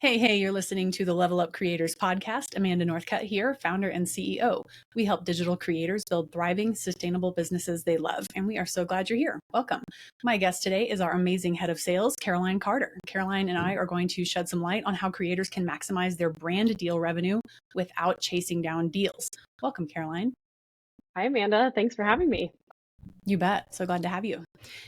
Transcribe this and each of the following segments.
Hey, you're listening to the Level Up Creators podcast. Amanda Northcutt here, founder and CEO. We help digital creators build thriving, sustainable businesses they love, and we are so glad you're here. Welcome. My guest today is our amazing head of sales, Caroline Carter. Caroline and I are going to shed some light on how creators can maximize their brand deal revenue without chasing down deals. Welcome, Caroline. Hi, Amanda. Thanks for having me. You bet. So glad to have you.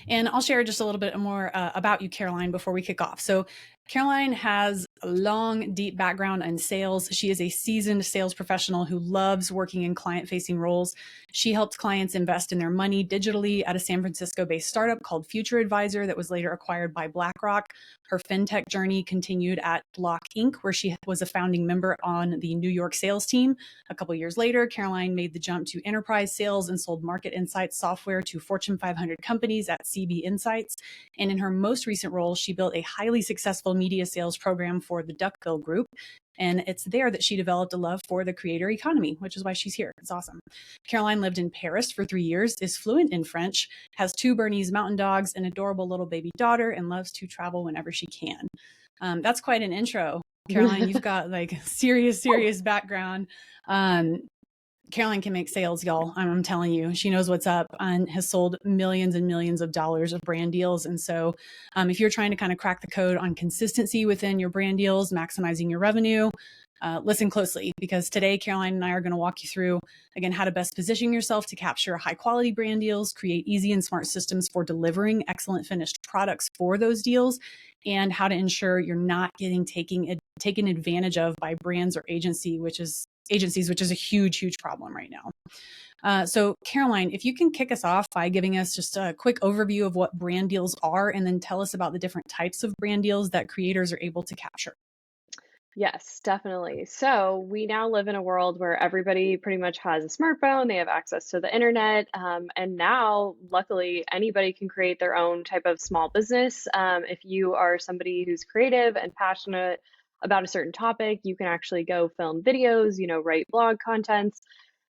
And I'll share just a little bit more about you, Caroline, before we kick off. So Caroline has a long, deep background in sales. She is a seasoned sales professional who loves working in client-facing roles. She helped clients invest in their money digitally at a San Francisco-based startup called Future Advisor that was later acquired by BlackRock. Her fintech journey continued at Block Inc., where she was a founding member on the New York sales team. A couple years later, Caroline made the jump to enterprise sales and sold market insights software to Fortune 500 companies at CB Insights. And in her most recent role, she built a highly successful media sales program for the Duckbill Group. And it's there that she developed a love for the creator economy, which is why she's here. It's awesome. Caroline lived in Paris for 3 years, is fluent in French, has 2 Bernese mountain dogs, an adorable little baby daughter, and loves to travel whenever she can. That's quite an intro. Caroline, you've got like serious background. Caroline can make sales, y'all. I'm telling you, she knows what's up and has sold millions and millions of dollars of brand deals. And so if you're trying to kind of crack the code on consistency within your brand deals, maximizing your revenue, listen closely, because today Caroline and I are going to walk you through, again, how to best position yourself to capture high quality brand deals, create easy and smart systems for delivering excellent finished products for those deals, and how to ensure you're not getting taken advantage of by brands or agencies, which is a huge problem right now. So Caroline, if you can kick us off by giving us just a quick overview of what brand deals are, and then tell us about the different types of brand deals that creators are able to capture. Yes, definitely. So we now live in a world where everybody pretty much has a smartphone, they have access to the internet, and now, luckily, anybody can create their own type of small business. If you are somebody who's creative and passionate about a certain topic, you can actually go film videos, write blog contents,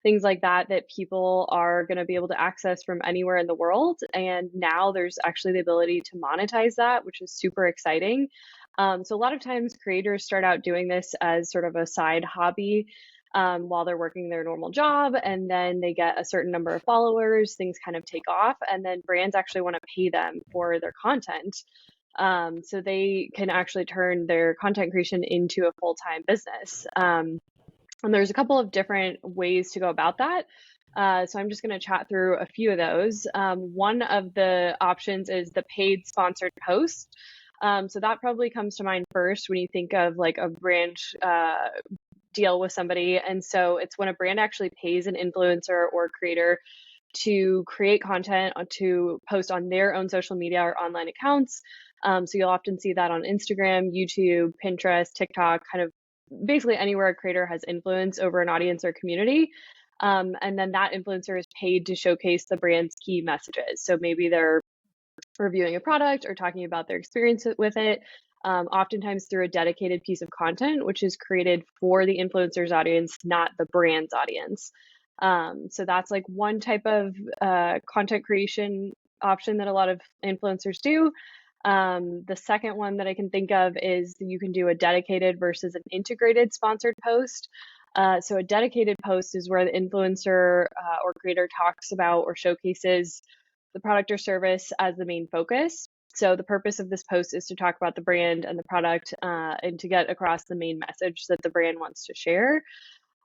things like that, that people are going to be able to access from anywhere in the world. And now there's actually the ability to monetize that, which is super exciting. So a lot of times creators start out doing this as sort of a side hobby while they're working their normal job, and then they get a certain number of followers, things kind of take off, and then brands actually want to pay them for their content. So they can actually turn their content creation into a full-time business. And there's a couple of different ways to go about that. So I'm just going to chat through a few of those. One of the options is the paid sponsored post. So that probably comes to mind first when you think of like a brand deal with somebody. And so it's when a brand actually pays an influencer or creator to create content to post on their own social media or online accounts. So you'll often see that on Instagram, YouTube, Pinterest, TikTok, kind of basically anywhere a creator has influence over an audience or community. And then that influencer is paid to showcase the brand's key messages. So maybe they're reviewing a product or talking about their experience with it, oftentimes through a dedicated piece of content, which is created for the influencer's audience, not the brand's audience. So that's like one type of content creation option that a lot of influencers do. The second one that I can think of is you can do a dedicated versus an integrated sponsored post. So a dedicated post is where the influencer or creator talks about or showcases the product or service as the main focus. So the purpose of this post is to talk about the brand and the product and to get across the main message that the brand wants to share.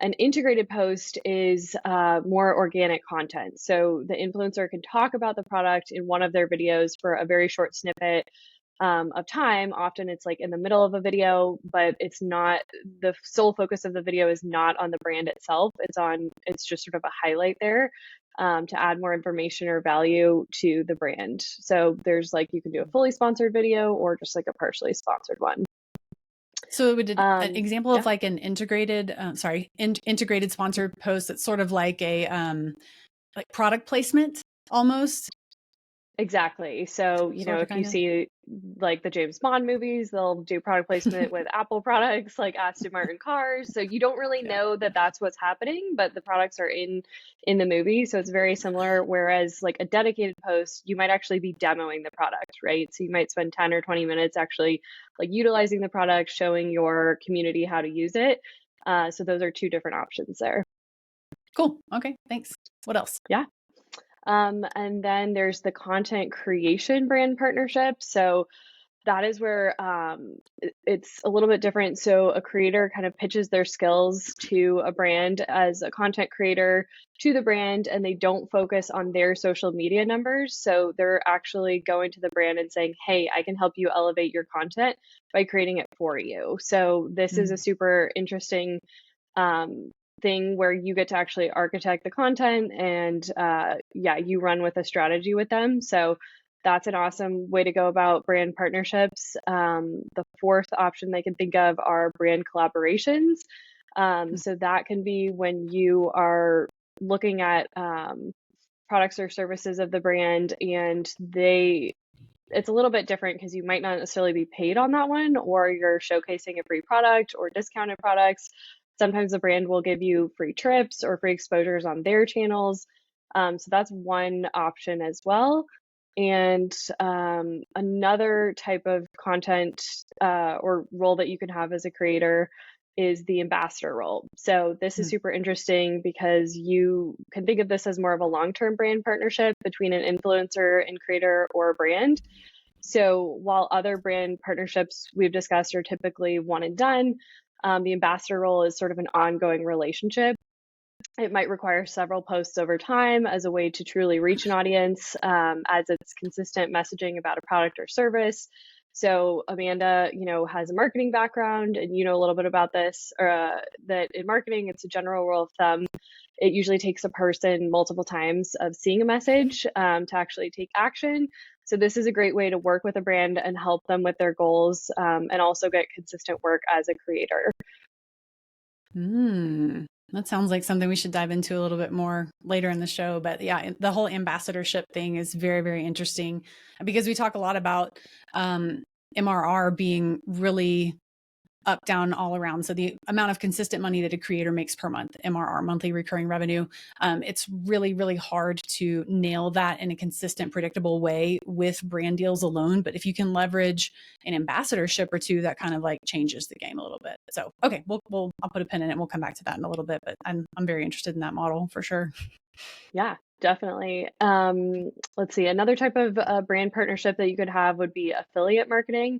An integrated post is more organic content. So the influencer can talk about the product in one of their videos for a very short snippet of time. Often it's like in the middle of a video, but it's not, the sole focus of the video is not on the brand itself. It's just sort of a highlight there to add more information or value to the brand. So there's like, you can do a fully sponsored video or just like a partially sponsored one. So would an example of like an integrated sponsored post that's sort of like a like product placement almost? Exactly. So, if you see like the James Bond movies, they'll do product placement with Apple products like Aston Martin cars. So you don't really Yeah. know that that's what's happening, but the products are in the movie. So it's very similar. Whereas like a dedicated post, you might actually be demoing the product, right? So you might spend 10 or 20 minutes actually like utilizing the product, showing your community how to use it. So those are two different options there. Cool. Okay. Thanks. What else? Yeah. And then there's the content creation brand partnership. So that is where it's a little bit different. So a creator kind of pitches their skills to a brand as a content creator to the brand, and they don't focus on their social media numbers. So they're actually going to the brand and saying, hey, I can help you elevate your content by creating it for you. So this is a Mm. super interesting um, thing where you get to actually architect the content and yeah, you run with a strategy with them. So that's an awesome way to go about brand partnerships. The fourth option they can think of are brand collaborations. So that can be when you are looking at products or services of the brand and it's a little bit different because you might not necessarily be paid on that one, or you're showcasing a free product or discounted products. Sometimes the brand will give you free trips or free exposures on their channels. So that's one option as well. And another type of content or role that you can have as a creator is the ambassador role. So this is Mm. super interesting because you can think of this as more of a long-term brand partnership between an influencer and creator or a brand. So while other brand partnerships we've discussed are typically one and done, the ambassador role is sort of an ongoing relationship. It might require several posts over time as a way to truly reach an audience, as it's consistent messaging about a product or service. So Amanda, has a marketing background, and you know a little bit about this. That in marketing, it's a general rule of thumb. It usually takes a person multiple times of seeing a message to actually take action. So this is a great way to work with a brand and help them with their goals, and also get consistent work as a creator. Mm. That sounds like something we should dive into a little bit more later in the show. But yeah, the whole ambassadorship thing is very, very interesting because we talk a lot about MRR being really up, down, all around. So the amount of consistent money that a creator makes per month, MRR, monthly recurring revenue, it's really, really hard to nail that in a consistent, predictable way with brand deals alone. But if you can leverage an ambassadorship or two, that kind of like changes the game a little bit. So, okay, I'll put a pin in it and we'll come back to that in a little bit, but I'm very interested in that model for sure. Yeah, definitely. Let's see. Another type of brand partnership that you could have would be affiliate marketing.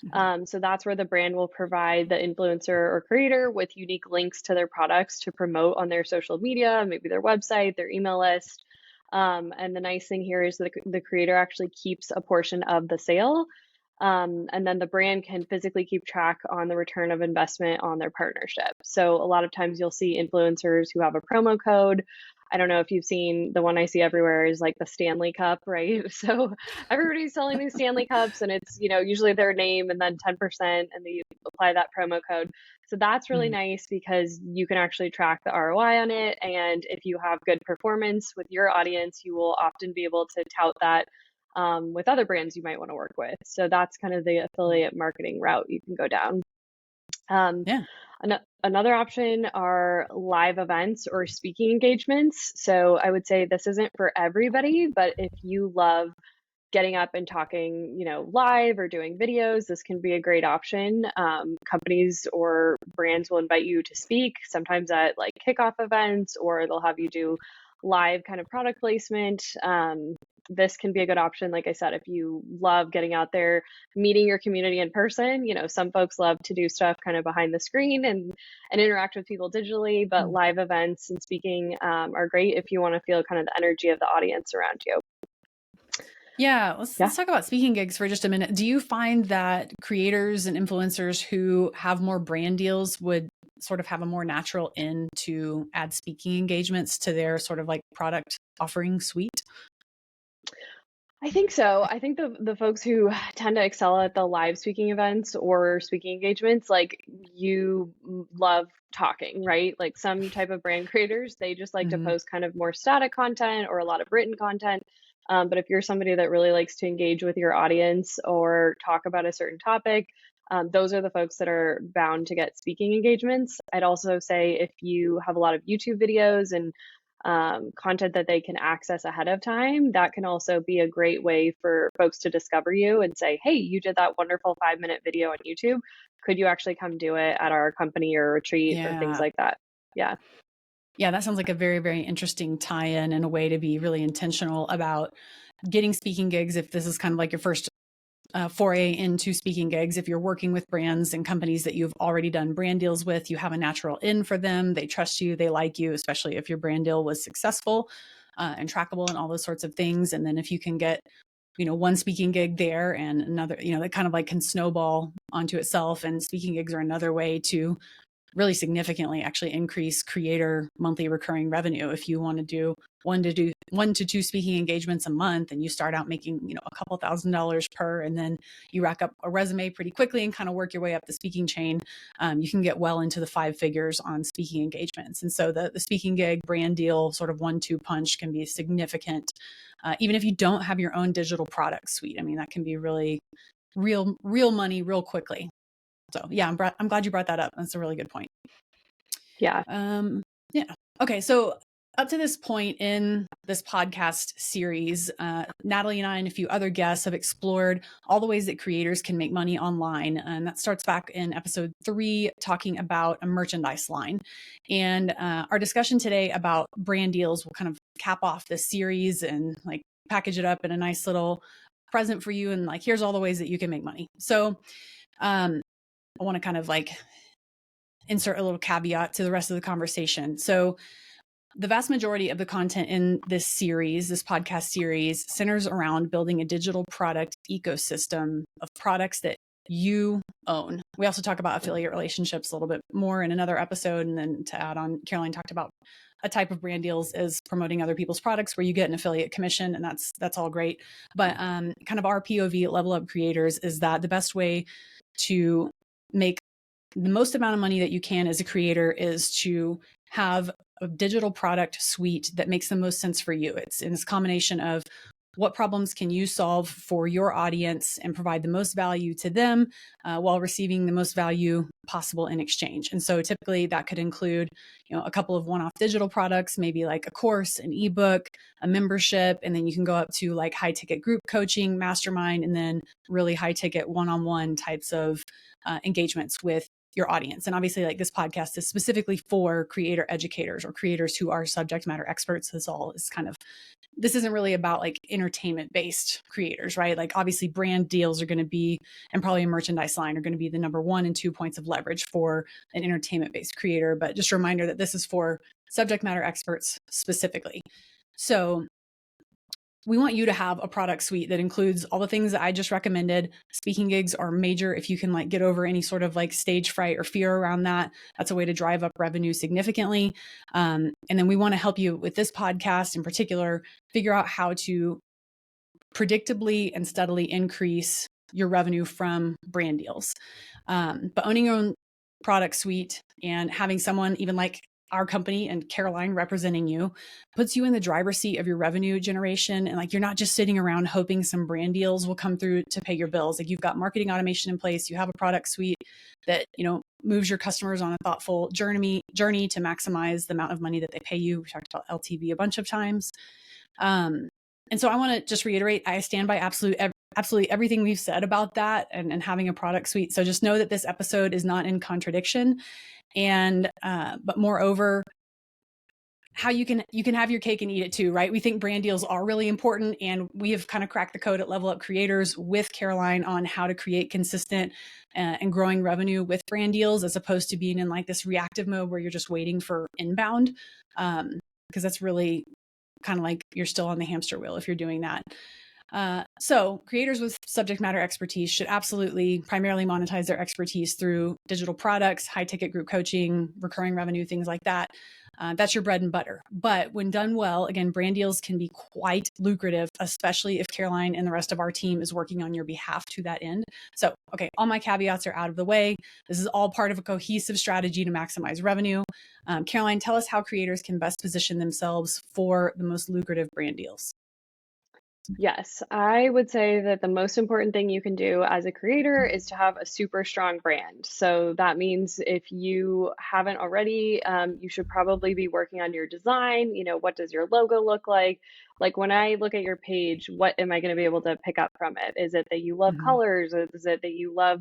Mhm. So that's where the brand will provide the influencer or creator with unique links to their products to promote on their social media, maybe their website, their email list. And the nice thing here is that the creator actually keeps a portion of the sale. And then the brand can physically keep track on the return of investment on their partnership. So a lot of times you'll see influencers who have a promo code. I don't know if you've seen the one I see everywhere is like the Stanley Cup, right? So everybody's selling these Stanley Cups and it's, usually their name and then 10% and they apply that promo code. So that's really Mm. nice because you can actually track the ROI on it. And if you have good performance with your audience, you will often be able to tout that with other brands you might want to work with. So that's kind of the affiliate marketing route you can go down. Um, Yeah. Another option are live events or speaking engagements. So I would say this isn't for everybody, but if you love getting up and talking, live or doing videos, this can be a great option. Companies or brands will invite you to speak, sometimes at like kickoff events, or they'll have you do live kind of product placement. This can be a good option. Like I said, if you love getting out there, meeting your community in person, some folks love to do stuff kind of behind the screen and interact with people digitally, but Mm. live events and speaking are great if you want to feel kind of the energy of the audience around you. Yeah, Yeah. let's talk about speaking gigs for just a minute. Do you find that creators and influencers who have more brand deals would sort of have a more natural in to add speaking engagements to their sort of like product offering suite? I think so. I think the folks who tend to excel at the live speaking events or speaking engagements, like you love talking, right? Like some type of brand creators, they just like to Mhm. post kind of more static content or a lot of written content. But if you're somebody that really likes to engage with your audience or talk about a certain topic, those are the folks that are bound to get speaking engagements. I'd also say if you have a lot of YouTube videos and content that they can access ahead of time, that can also be a great way for folks to discover you and say, hey, you did that wonderful 5-minute video on YouTube. Could you actually come do it at our company or retreat or things Yeah. like that? Yeah. Yeah, that sounds like a very, very interesting tie-in and a way to be really intentional about getting speaking gigs. If this is kind of like your first foray into speaking gigs, if you're working with brands and companies that you've already done brand deals with, you have a natural in for them. They trust you, they like you, especially if your brand deal was successful and trackable and all those sorts of things. And then if you can get, one speaking gig there and another, that kind of like can snowball onto itself. And speaking gigs are another way to really significantly actually increase creator monthly recurring revenue. If you want to do 1 to 2 speaking engagements a month and you start out making, a couple $1,000s per, and then you rack up a resume pretty quickly and kind of work your way up the speaking chain, you can get well into the 5 figures on speaking engagements. And so the speaking gig brand deal sort of 1-2 punch can be significant. Even if you don't have your own digital product suite. I mean, that can be really real money real quickly. So yeah, I'm glad you brought that up. That's a really good point. Yeah. Yeah. Okay. So up to this point in this podcast series, Natalie and I and a few other guests have explored all the ways that creators can make money online. And that starts back in episode 3, talking about a merchandise line. And our discussion today about brand deals will kind of cap off this series and like package it up in a nice little present for you. And like, here's all the ways that you can make money. So I want to kind of like insert a little caveat to the rest of the conversation. So the vast majority of the content in this series, this podcast series, centers around building a digital product ecosystem of products that you own. We also talk about affiliate relationships a little bit more in another episode. And then to add on, Caroline talked about a type of brand deals is promoting other people's products where you get an affiliate commission, and that's all great. But kind of our POV at Level Up Creators is that the best way to make the most amount of money that you can as a creator is to have a digital product suite that makes the most sense for you. It's in this combination of what problems can you solve for your audience and provide the most value to them while receiving the most value possible in exchange. And so typically that could include, a couple of one-off digital products, maybe like a course, an ebook, a membership, and then you can go up to like high ticket group coaching, mastermind, and then really high ticket one-on-one types of engagements with your audience. And obviously, like this podcast is specifically for creator educators or creators who are subject matter experts. This isn't really about like entertainment based creators, right? Like obviously brand deals are going to be, and probably a merchandise line are going to be the number 1 and 2 points of leverage for an entertainment based creator. But just a reminder that this is for subject matter experts specifically. So we want you to have a product suite that includes all the things that I just recommended. Speaking gigs are major. If you can like get over any sort of like stage fright or fear around that, that's a way to drive up revenue significantly. And then we want to help you with this podcast in particular, figure out how to predictably and steadily increase your revenue from brand deals. But owning your own product suite and having someone even like our company and Caroline representing you puts you in the driver's seat of your revenue generation. And like, you're not just sitting around hoping some brand deals will come through to pay your bills. Like you've got marketing automation in place. You have a product suite that, moves your customers on a thoughtful journey to maximize the amount of money that they pay you. We talked about LTV a bunch of times. And so I want to just reiterate, I stand by absolutely everything we've said about that and having a product suite. So just know that this episode is not in contradiction. And but moreover, how you can have your cake and eat it too, right? We think brand deals are really important, and we have kind of cracked the code at Level Up Creators with Caroline on how to create consistent and growing revenue with brand deals, as opposed to being in like this reactive mode where you're just waiting for inbound, because that's really kind of like you're still on the hamster wheel if you're doing that. So creators with subject matter expertise should absolutely primarily monetize their expertise through digital products, high ticket group coaching, recurring revenue, things like that. That's your bread and butter. But when done well, again, brand deals can be quite lucrative, especially if Caroline and the rest of our team is working on your behalf to that end. So, okay, all my caveats are out of the way. This is all part of a cohesive strategy to maximize revenue. Caroline, tell us how creators can best position themselves for the most lucrative brand deals. Yes, I would say that the most important thing you can do as a creator is to have a super strong brand. So that means if you haven't already, you should probably be working on your design. You know, what does your logo look like? Like when I look at your page, what am I going to be able to pick up from it? Is it that you love Mhm. colors? Or is it that you love,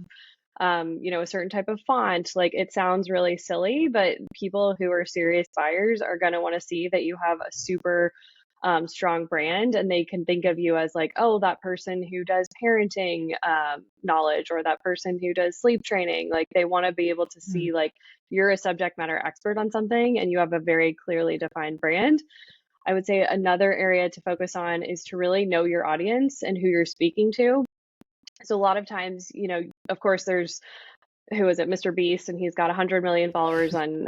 a certain type of font? Like it sounds really silly, but people who are serious buyers are going to want to see that you have a super strong brand, and they can think of you as like, oh, that person who does parenting knowledge, or that person who does sleep training. Like they want to be able to Mm. see like you're a subject matter expert on something and you have a very clearly defined brand. I would say another area to focus on is to really know your audience and who you're speaking to. So a lot of times, of course, there's who is it, Mr. Beast, and he's got 100 million followers on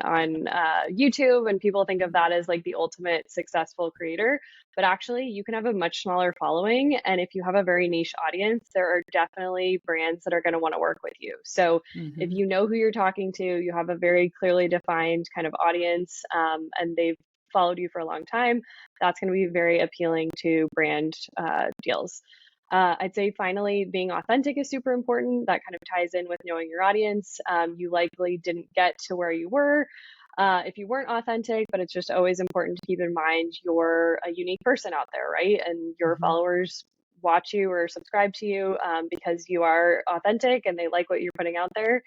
YouTube, and people think of that as like the ultimate successful creator. But actually, you can have a much smaller following, and if you have a very niche audience, there are definitely brands that are going to want to work with you. So if Mhm. you know who you're talking to, you have a very clearly defined kind of audience, and they've followed you for a long time, that's going to be very appealing to brand deals. I'd say finally, being authentic is super important. That kind of ties in with knowing your audience. You likely didn't get to where you were if you weren't authentic, but it's just always important to keep in mind you're a unique person out there, right? And your Mhm. followers watch you or subscribe to you because you are authentic and they like what you're putting out there.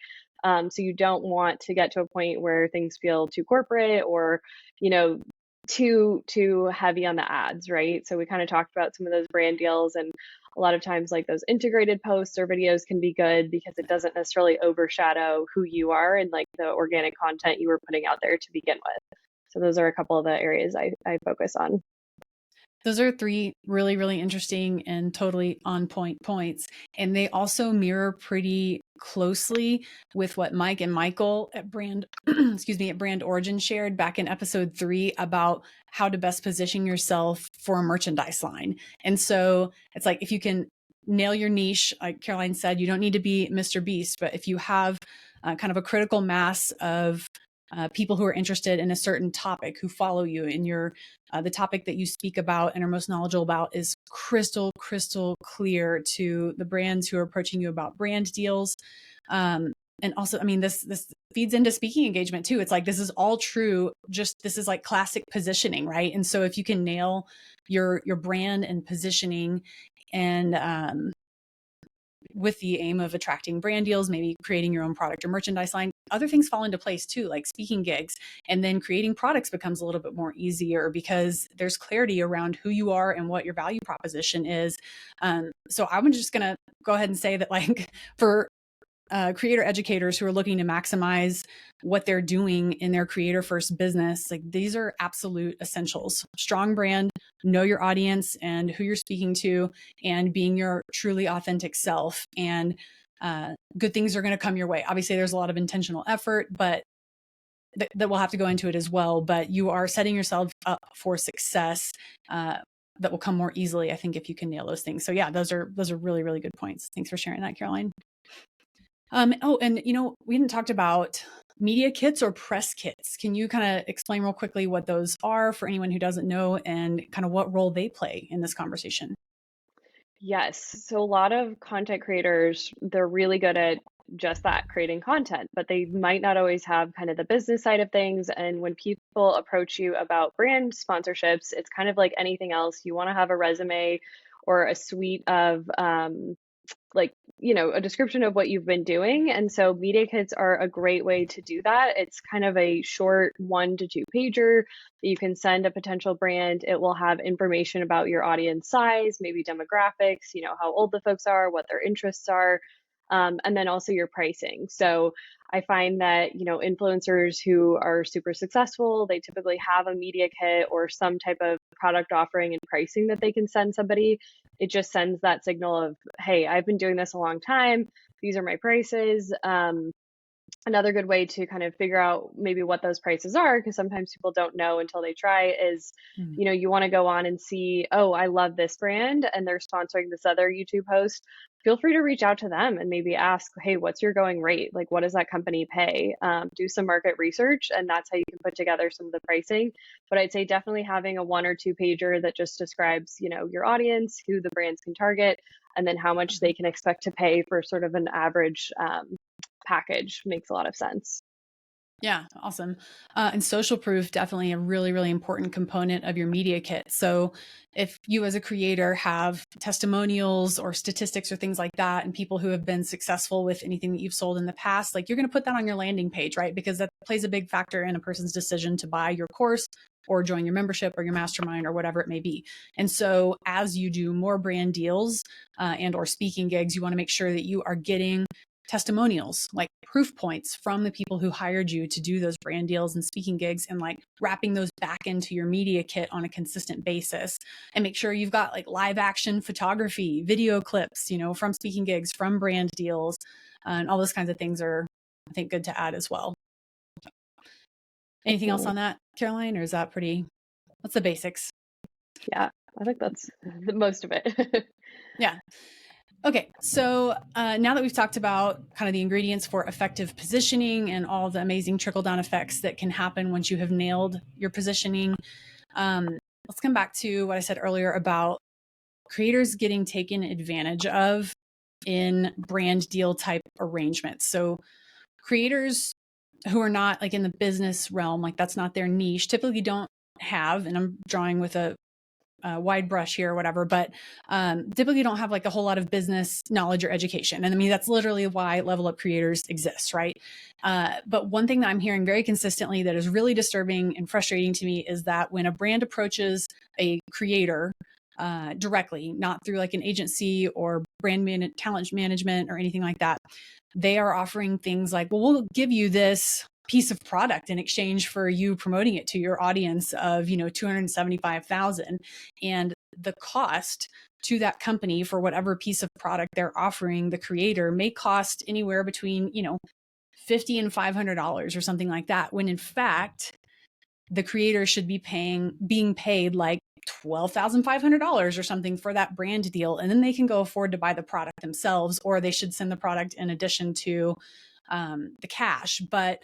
So you don't want to get to a point where things feel too corporate or, you know, too heavy on the ads, right? So we kind of talked about some of those brand deals, and a lot of times like those integrated posts or videos can be good because it doesn't necessarily overshadow who you are and like the organic content you were putting out there to begin with. So those are a couple of the areas I focus on. Those are three really, really interesting and totally on point points. And they also mirror pretty closely with what Mike and Michael at Brand, excuse me, at Brand Origin shared back in episode 3 about how to best position yourself for a merchandise line. And so it's like if you can nail your niche, like Caroline said, you don't need to be Mr. Beast, but if you have kind of a critical mass of people who are interested in a certain topic who follow you and you're the topic that you speak about and are most knowledgeable about is crystal clear to the brands who are approaching you about brand deals. And also, I mean, this feeds into speaking engagement too. It's like this is all true. Just this is like classic positioning, right? And so if you can nail your brand and positioning, and with the aim of attracting brand deals, maybe creating your own product or merchandise line, other things fall into place too, like speaking gigs. And then creating products becomes a little bit more easier because there's clarity around who you are and what your value proposition is. So I'm just going to go ahead and say that, like, for creator educators who are looking to maximize what they're doing in their creator first business, like these are absolute essentials. Strong brand, know your audience and who you're speaking to, and being your truly authentic self. And good things are going to come your way. Obviously, there's a lot of intentional effort, but that we'll have to go into it as well. But you are setting yourself up for success. That will come more easily, I think, if you can nail those things. So yeah, those are really, really good points. Thanks for sharing that, Caroline. Oh, and we hadn't talked about media kits or press kits. Can you kind of explain real quickly what those are for anyone who doesn't know and kind of what role they play in this conversation? Yes. So a lot of content creators, they're really good at just that, creating content, but they might not always have kind of the business side of things. And when people approach you about brand sponsorships, it's kind of like anything else. You want to have a resume or a suite of like a description of what you've been doing, and so media kits are a great way to do that. It's kind of a short 1 to 2 pager that you can send a potential brand. It will have information about your audience size, maybe demographics, how old the folks are, what their interests are, and then also your pricing. So I find that influencers who are super successful, they typically have a media kit or some type of product offering and pricing that they can send somebody. It just sends that signal of, hey, I've been doing this a long time. These are my prices. Another good way to kind of figure out maybe what those prices are, because sometimes people don't know until they try, is, Mm. you want to go on and see, oh, I love this brand and they're sponsoring this other YouTube host. Feel free to reach out to them and maybe ask, hey, what's your going rate? Like, what does that company pay? Do some market research, and that's how you can put together some of the pricing. But I'd say definitely having a 1 or 2 pager that just describes, your audience, who the brands can target, and then how much they can expect to pay for sort of an average package makes a lot of sense. Yeah, awesome. And social proof, definitely a really, really important component of your media kit. So if you as a creator have testimonials or statistics or things like that, and people who have been successful with anything that you've sold in the past, like you're going to put that on your landing page, right? Because that plays a big factor in a person's decision to buy your course or join your membership or your mastermind or whatever it may be. And so as you do more brand deals and or speaking gigs, you want to make sure that you are getting testimonials, like proof points from the people who hired you to do those brand deals and speaking gigs, and like wrapping those back into your media kit on a consistent basis. And make sure you've got like live action photography, video clips, from speaking gigs, from brand deals, and all those kinds of things are, I think, good to add as well. Anything else Definitely. on that, Caroline, or is that that's the basics? Yeah, I think that's the most of it. Yeah. Okay, so now that we've talked about kind of the ingredients for effective positioning and all the amazing trickle down effects that can happen once you have nailed your positioning, let's come back to what I said earlier about creators getting taken advantage of in brand deal type arrangements. So creators who are not like in the business realm, like that's not their niche, typically don't have, and I'm drawing with a wide brush here or whatever, but typically don't have like a whole lot of business knowledge or education. And I mean, that's literally why Level Up Creators exists, right? But one thing that I'm hearing very consistently that is really disturbing and frustrating to me is that when a brand approaches a creator directly, not through like an agency or talent management or anything like that, they are offering things like, well, we'll give you this piece of product in exchange for you promoting it to your audience of 275,000, and the cost to that company for whatever piece of product they're offering the creator may cost anywhere between $50 and $500 or something like that, when in fact the creator should be being paid like $12,500 or something for that brand deal, and then they can go afford to buy the product themselves, or they should send the product in addition to the cash. But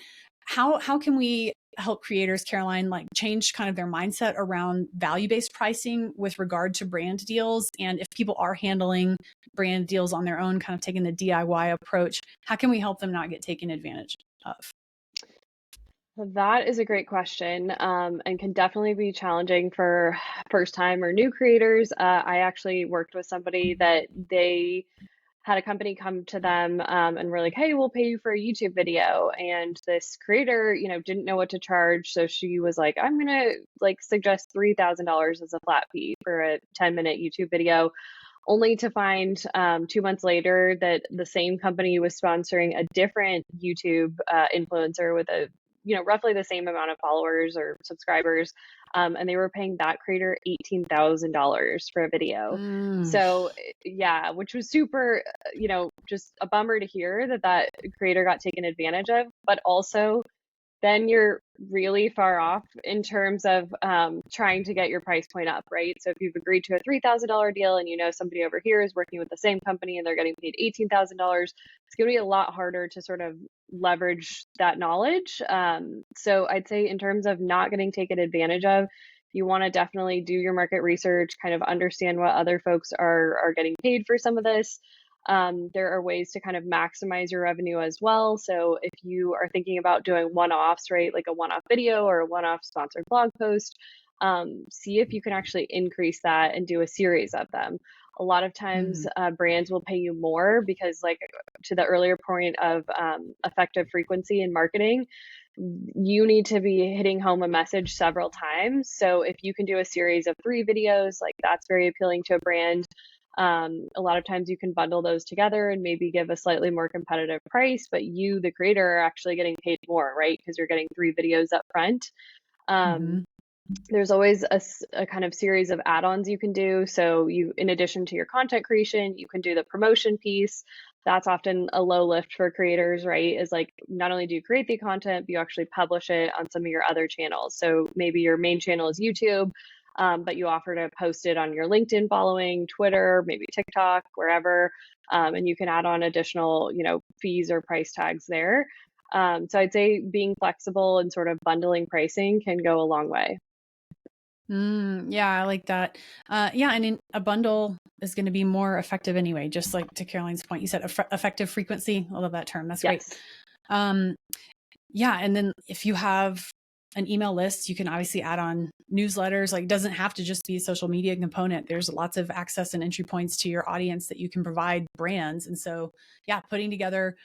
how can we help creators, Caroline, like change kind of their mindset around value-based pricing with regard to brand deals? And if people are handling brand deals on their own, kind of taking the DIY approach, how can we help them not get taken advantage of? That is a great question, and can definitely be challenging for first time or new creators. I actually worked with somebody that they had a company come to them and were like, hey, we'll pay you for a YouTube video. And this creator, didn't know what to charge. So she was like, I'm going to like suggest $3,000 as a flat fee for a 10-minute YouTube video, only to find 2 months later that the same company was sponsoring a different YouTube influencer with a roughly the same amount of followers or subscribers, and they were paying that creator $18,000 for a video. Mm. So yeah, which was super, just a bummer to hear that that creator got taken advantage of, but also then you're really far off in terms of trying to get your price point up, right? So if you've agreed to a $3,000 deal and somebody over here is working with the same company and they're getting paid $18,000, it's going to be a lot harder to sort of leverage that knowledge. So I'd say in terms of not getting taken advantage of, you want to definitely do your market research, kind of understand what other folks are getting paid for some of this. There are ways to kind of maximize your revenue as well. So if you are thinking about doing one-offs, right, like a one-off video or a one-off sponsored blog post, see if you can actually increase that and do a series of them. A lot of times, Mm. brands will pay you more because, like, to the earlier point of effective frequency in marketing, you need to be hitting home a message several times. So if you can do a series of 3 videos, like that's very appealing to a brand. A lot of times you can bundle those together and maybe give a slightly more competitive price, but you, the creator, are actually getting paid more, right? Because you're getting 3 videos up front. Um, Mm-hmm. there's always a kind of series of add-ons you can do. So in addition to your content creation, you can do the promotion piece. that's often a low lift for creators, right? Is like not only do you create the content, but you actually publish it on some of your other channels. So maybe your main channel is YouTube, but you offer to post it on your LinkedIn following, Twitter, maybe TikTok, wherever, and you can add on additional, fees or price tags there. So I'd say being flexible and sort of bundling pricing can go a long way. Yeah, I like that. Yeah, and in a bundle is going to be more effective anyway. Just like to Caroline's point, you said effective frequency. I love that term. That's great. Yes. Um, yeah, and then if you have an email list, you can obviously add on newsletters. Like, it doesn't have to just be a social media component. There's lots of access and entry points to your audience that you can provide brands. And so, yeah, putting together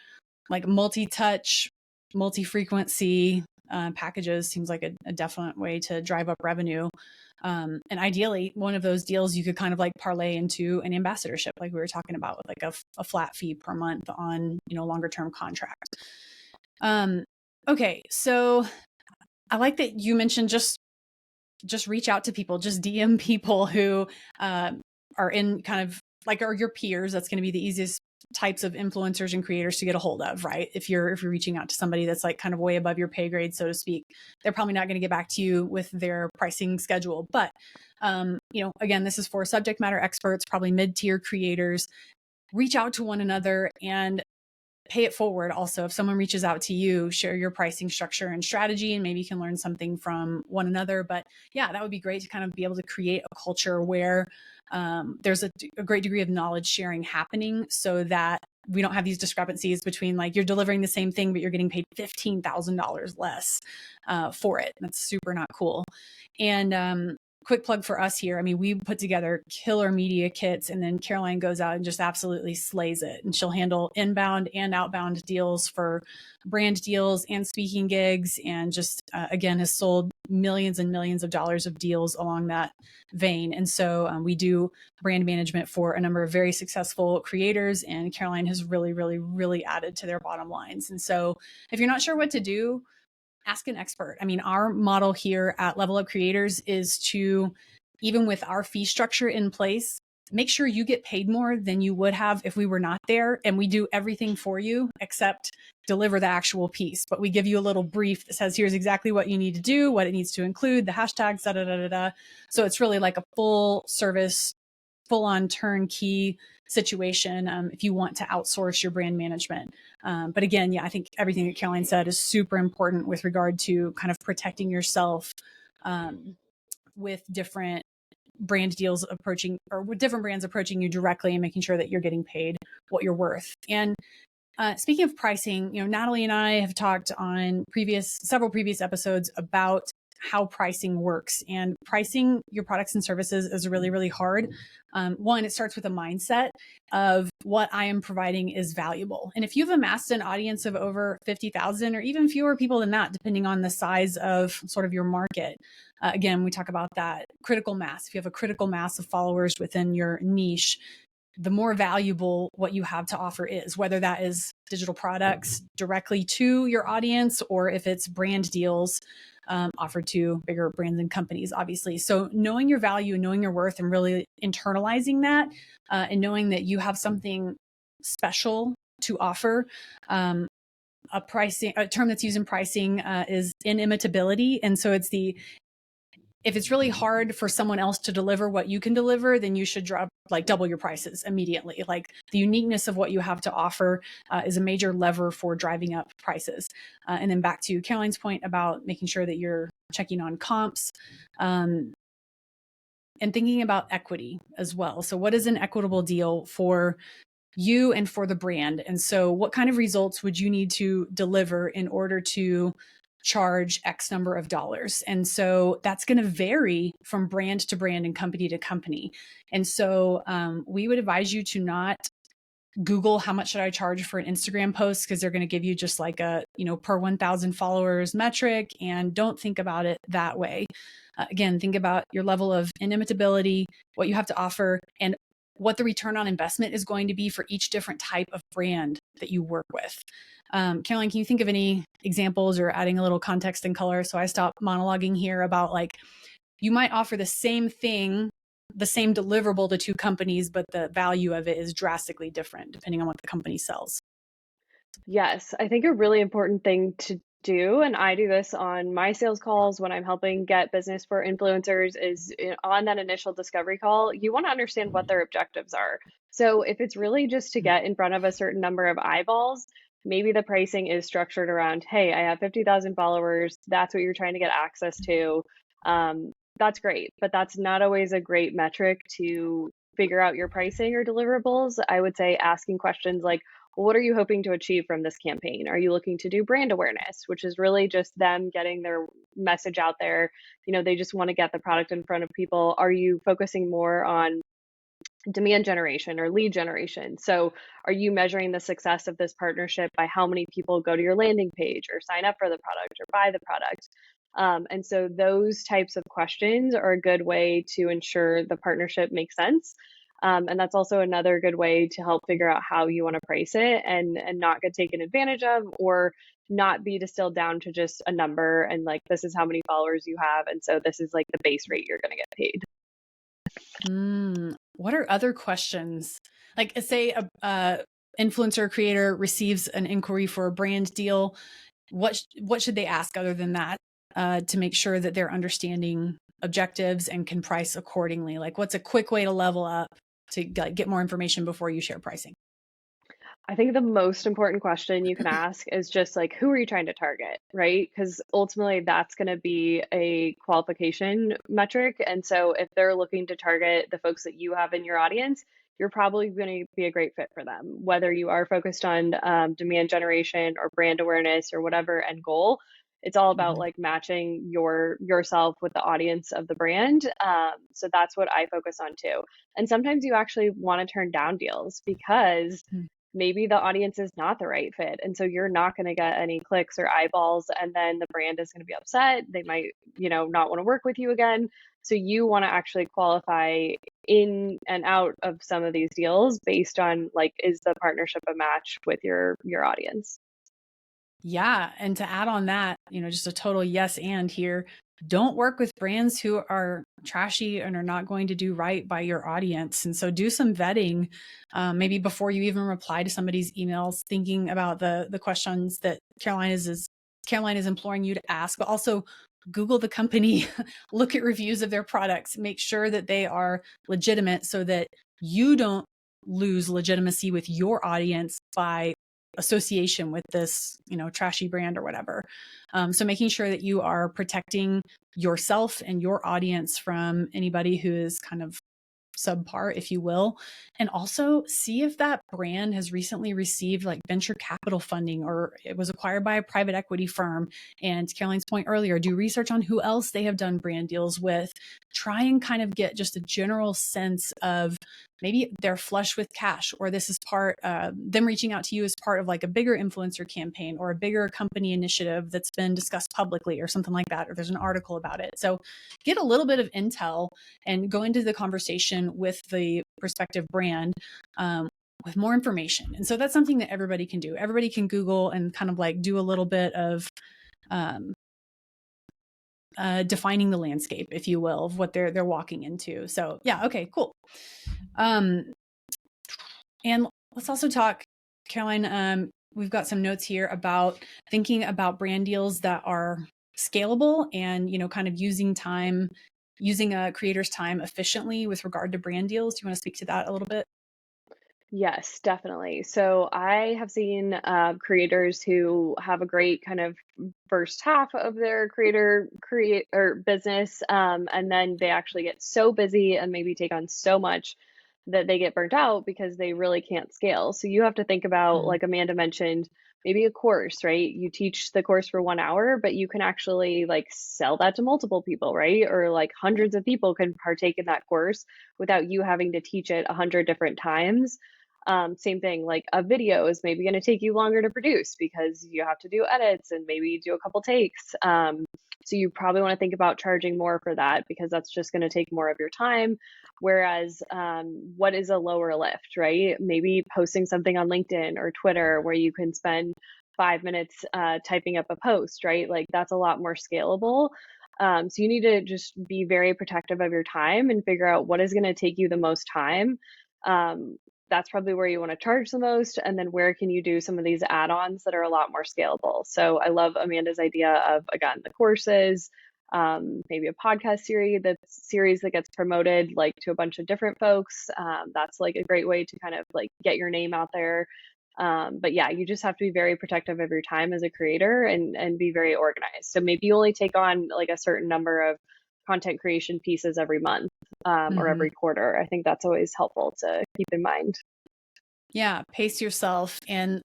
like multi-touch, multi-frequency packages seems like a definite way to drive up revenue. And ideally, one of those deals you could kind of like parlay into an ambassadorship, like we were talking about, with like a flat fee per month on longer term contract. Okay, so I like that you mentioned just reach out to people, just DM people who are in kind of like are your peers. That's going to be the easiest types of influencers and creators to get a hold of, right? If you're reaching out to somebody that's like kind of way above your pay grade, so to speak, they're probably not going to get back to you with their pricing schedule. But again, this is for subject matter experts, probably mid-tier creators. Reach out to one another and pay it forward. Also, if someone reaches out to you, share your pricing structure and strategy, and maybe you can learn something from one another. But yeah, that would be great to kind of be able to create a culture where there's a great degree of knowledge sharing happening, so that we don't have these discrepancies between like you're delivering the same thing, but you're getting paid $15,000 less for it. That's super not cool. And quick plug for us here. I mean, we put together killer media kits, and then Caroline goes out and just absolutely slays it. And she'll handle inbound and outbound deals for brand deals and speaking gigs. And just, again, has sold millions and millions of dollars of deals along that vein. And so we do brand management for a number of very successful creators. And Caroline has really, really, really added to their bottom lines. And so if you're not sure what to do, ask an expert. I mean, our model here at Level Up Creators is to, even with our fee structure in place, make sure you get paid more than you would have if we were not there. And we do everything for you except deliver the actual piece. But we give you a little brief that says, here's exactly what you need to do, what it needs to include, the hashtags, da da da da da. So it's really like a full service, full on turnkey situation if you want to outsource your brand management. But again, yeah, I think everything that Caroline said is super important with regard to kind of protecting yourself with different brand deals approaching, or with different brands approaching you directly, and making sure that you're getting paid what you're worth. And speaking of pricing, Natalie and I have talked on several previous episodes about how pricing works, and pricing your products and services is really, really hard. One, it starts with a mindset of what I am providing is valuable. And if you've amassed an audience of over 50,000 or even fewer people than that, depending on the size of sort of your market, again, we talk about that critical mass. If you have a critical mass of followers within your niche, the more valuable what you have to offer is, whether that is digital products directly to your audience, or if it's brand deals offered to bigger brands and companies, obviously. So knowing your value, knowing your worth, and really internalizing that, and knowing that you have something special to offer. A term that's used in pricing is inimitability. And so if it's really hard for someone else to deliver what you can deliver, then you should double your prices immediately. Like, the uniqueness of what you have to offer is a major lever for driving up prices. And then back to Caroline's point about making sure that you're checking on comps, and thinking about equity as well. So what is an equitable deal for you and for the brand? And so what kind of results would you need to deliver in order to charge X number of dollars? And so that's going to vary from brand to brand and company to company. And so we would advise you to not Google how much should I charge for an Instagram post, because they're going to give you just like a, per 1,000 followers metric, and don't think about it that way. Again, think about your level of inimitability, what you have to offer, and what the return on investment is going to be for each different type of brand that you work with. Caroline, can you think of any examples, or adding a little context and color? So I stop monologuing here about, like, you might offer the same thing the same deliverable to two companies, but the value of it is drastically different depending on what the company sells. Yes, I think a really important thing to do, and I do this on my sales calls when I'm helping get business for influencers, is on that initial discovery call, you want to understand what their objectives are. So if it's really just to get in front of a certain number of eyeballs, maybe the pricing is structured around, hey, I have 50,000 followers. That's what you're trying to get access to. That's great, but that's not always a great metric to figure out your pricing or deliverables. I would say asking questions like, well, what are you hoping to achieve from this campaign? Are you looking to do brand awareness, which is really just them getting their message out there? They just want to get the product in front of people. Are you focusing more on demand generation or lead generation? So, are you measuring the success of this partnership by how many people go to your landing page or sign up for the product or buy the product? And so, those types of questions are a good way to ensure the partnership makes sense. And that's also another good way to help figure out how you want to price it and not get taken advantage of, or not be distilled down to just a number and like, this is how many followers you have. And so this is like the base rate you're going to get paid. What are other questions? Like, say a influencer creator receives an inquiry for a brand deal. What should they ask other than that to make sure that they're understanding objectives and can price accordingly? Like, what's a quick way to level up to get more information before you share pricing? I think the most important question you can ask is just like, who are you trying to target, right? Because ultimately that's going to be a qualification metric. And so if they're looking to target the folks that you have in your audience, you're probably going to be a great fit for them, whether you are focused on demand generation or brand awareness or whatever end goal. It's all about Mhm. like matching yourself with the audience of the brand. So that's what I focus on too. And sometimes you actually want to turn down deals because maybe the audience is not the right fit. And so you're not going to get any clicks or eyeballs. And then the brand is going to be upset. They might, not want to work with you again. So you want to actually qualify in and out of some of these deals based on like, is the partnership a match with your audience? Yeah. And to add on that, just a total yes and here. Don't work with brands who are trashy and are not going to do right by your audience. And so do some vetting, maybe before you even reply to somebody's emails, thinking about the questions that Caroline is imploring you to ask, but also Google the company, look at reviews of their products, make sure that they are legitimate so that you don't lose legitimacy with your audience by association with this, trashy brand or whatever. So making sure that you are protecting yourself and your audience from anybody who is kind of subpar, if you will. And also see if that brand has recently received like venture capital funding or it was acquired by a private equity firm. And to Caroline's point earlier, do research on who else they have done brand deals with. Try and kind of get just a general sense of maybe they're flush with cash, or this is them reaching out to you as part of like a bigger influencer campaign or a bigger company initiative that's been discussed publicly or something like that, or there's an article about it. So get a little bit of intel and go into the conversation with the prospective brand with more information. And so that's something that everybody can do. Everybody can Google and kind of like do a little bit of um, defining the landscape, if you will, of what they're walking into. So yeah, okay, cool. And let's also talk, Caroline. We've got some notes here about thinking about brand deals that are scalable and kind of using a creator's time efficiently with regard to brand deals. Do you want to speak to that a little bit? Yes, definitely. So I have seen creators who have a great kind of first half of their create or business, and then they actually get so busy and maybe take on so much that they get burnt out because they really can't scale. So you have to think about, Mm. like Amanda mentioned, maybe a course, right? You teach the course for 1 hour, but you can actually like sell that to multiple people, right? Or like hundreds of people can partake in that course without you having to teach it 100 different times. Same thing, like a video is maybe going to take you longer to produce because you have to do edits and maybe do a couple takes. So you probably want to think about charging more for that because that's just going to take more of your time. Whereas, what is a lower lift, right? Maybe posting something on LinkedIn or Twitter where you can spend 5 minutes typing up a post, right? Like that's a lot more scalable. So you need to just be very protective of your time and figure out what is going to take you the most time. Um, that's probably where you want to charge the most. And then where can you do some of these add-ons that are a lot more scalable? So I love Amanda's idea of, again, the courses, maybe a podcast series that gets promoted like to a bunch of different folks. That's like a great way to kind of like get your name out there. But yeah, you just have to be very protective of your time as a creator and be very organized. So maybe you only take on like a certain number of content creation pieces every month, or Mm-hmm. every quarter. I think that's always helpful to keep in mind. Yeah, pace yourself. And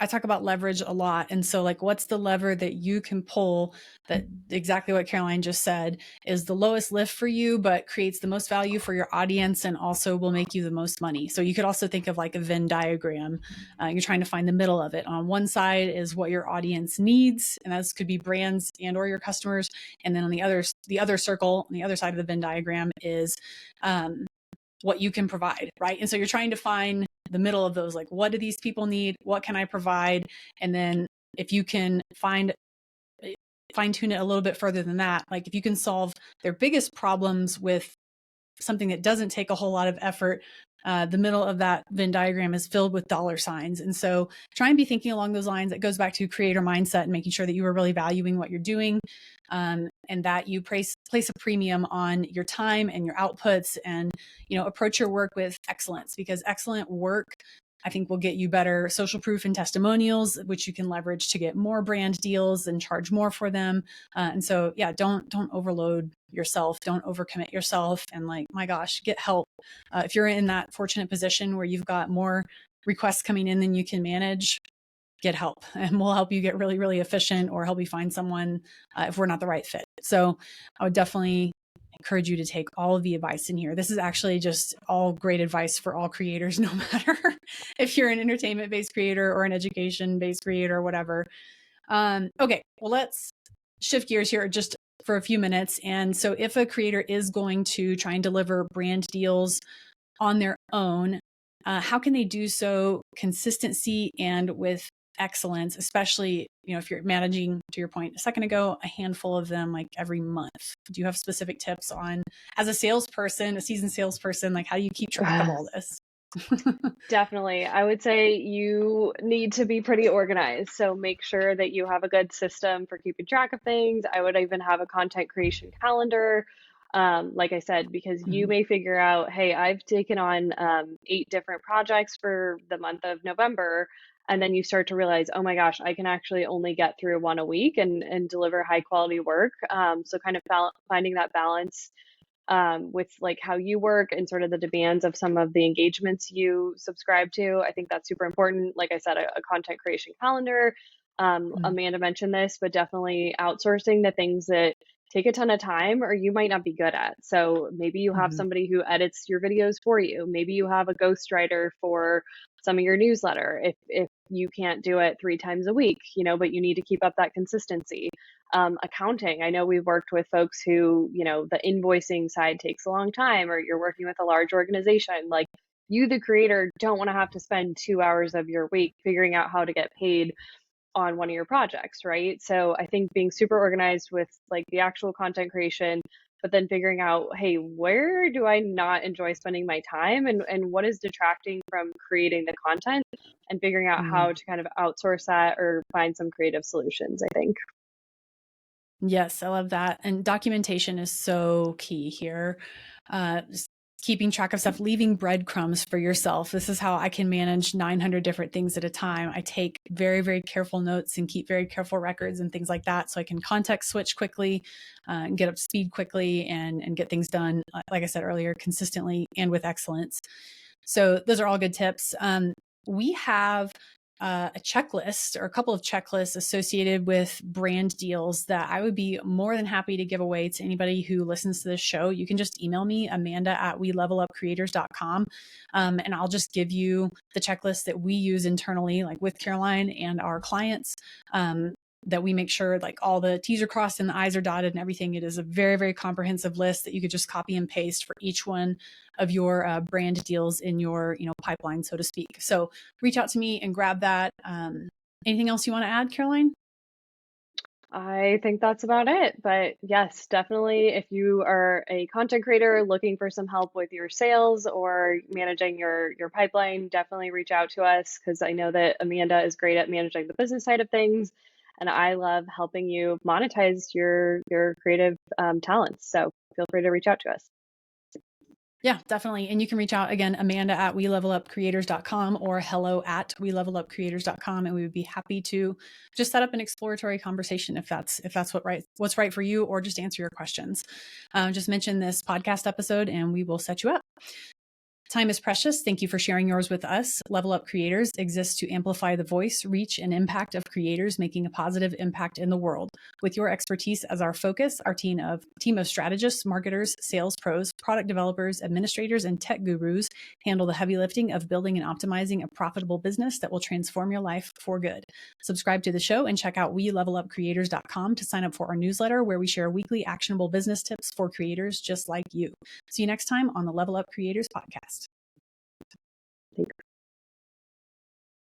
I talk about leverage a lot. And so, like, what's the lever that you can pull that exactly what Caroline just said is the lowest lift for you, but creates the most value for your audience and also will make you the most money? So, you could also think of like a Venn diagram. You're trying to find the middle of it. On one side is what your audience needs, and that could be brands and or your customers. And then on the other circle, on the other side of the Venn diagram is what you can provide, right? And so you're trying to find the middle of those, like, what do these people need? What can I provide? And then if you can fine tune it a little bit further than that, like if you can solve their biggest problems with something that doesn't take a whole lot of effort, the middle of that Venn diagram is filled with dollar signs. And so try and be thinking along those lines. It goes back to creator mindset and making sure that you are really valuing what you're doing, and that you place a premium on your time and your outputs, and approach your work with excellence, because excellent work, I think, will get you better social proof and testimonials, which you can leverage to get more brand deals and charge more for them. And so, yeah, don't overload yourself, don't overcommit yourself, and, like, my gosh, get help. If you're in that fortunate position where you've got more requests coming in than you can manage, get help, and we'll help you get really, really efficient, or help you find someone if we're not the right fit. So I would definitely encourage you to take all of the advice in here. This is actually just all great advice for all creators, no matter if you're an entertainment-based creator or an education-based creator or whatever. Okay, well, let's shift gears here just for a few minutes. And so if a creator is going to try and deliver brand deals on their own, how can they do so consistency and with excellence, especially if you're managing, to your point a second ago, a handful of them like every month? Do you have specific tips on, as a salesperson, a seasoned salesperson, like how do you keep track of all this? Definitely. I would say you need to be pretty organized. So make sure that you have a good system for keeping track of things. I would even have a content creation calendar. Like I said, because you Mhm. may figure out, hey, I've taken on 8 different projects for the month of November. And then you start to realize, oh my gosh, I can actually only get through one a week and deliver high quality work. So kind of finding that balance with like how you work and sort of the demands of some of the engagements you subscribe to. I think that's super important. Like I said, a content creation calendar. Mhm. Amanda mentioned this, but definitely outsourcing the things that take a ton of time or you might not be good at. So maybe you have Mhm. somebody who edits your videos for you. Maybe you have a ghostwriter for some of your newsletter if you can't do it 3 times a week, but you need to keep up that consistency. Accounting, I know we've worked with folks who, the invoicing side takes a long time, or you're working with a large organization. Like, you, the creator, don't want to have to spend 2 hours of your week figuring out how to get paid on one of your projects, right? So I think being super organized with like the actual content creation, but then figuring out, hey, where do I not enjoy spending my time, and what is detracting from creating the content, and figuring out Mhm. how to kind of outsource that or find some creative solutions, I think. Yes, I love that. And documentation is so key here. Just keeping track of stuff, leaving breadcrumbs for yourself. This is how I can manage 900 different things at a time. I take very, very careful notes and keep very careful records and things like that, so I can context switch quickly, and get up to speed quickly, and get things done, like I said earlier, consistently and with excellence. So those are all good tips. We have a checklist, or a couple of checklists associated with brand deals, that I would be more than happy to give away to anybody who listens to this show. You can just email me, Amanda@WeLevelUpCreators.com, and I'll just give you the checklist that we use internally, like with Caroline and our clients. That we make sure like all the T's are crossed and the I's are dotted and everything. It is a very, very comprehensive list that you could just copy and paste for each one of your brand deals in your pipeline, so to speak. So reach out to me and grab that. Anything else you want to add, Caroline? I think that's about it. But yes, definitely, if you are a content creator looking for some help with your sales or managing your pipeline, definitely reach out to us because I know that Amanda is great at managing the business side of things, and I love helping you monetize your creative talents. So feel free to reach out to us. Yeah, definitely. And you can reach out again, Amanda at WeLevelUpCreators.com or hello at WeLevelUpCreators.com. And we would be happy to just set up an exploratory conversation if that's what's right for you, or just answer your questions. Just mention this podcast episode and we will set you up. Time is precious. Thank you for sharing yours with us. Level Up Creators exists to amplify the voice, reach, and impact of creators making a positive impact in the world. With your expertise as our focus, our team of strategists, marketers, sales pros, product developers, administrators, and tech gurus handle the heavy lifting of building and optimizing a profitable business that will transform your life for good. Subscribe to the show and check out WeLevelUpCreators.com to sign up for our newsletter, where we share weekly actionable business tips for creators just like you. See you next time on the Level Up Creators podcast.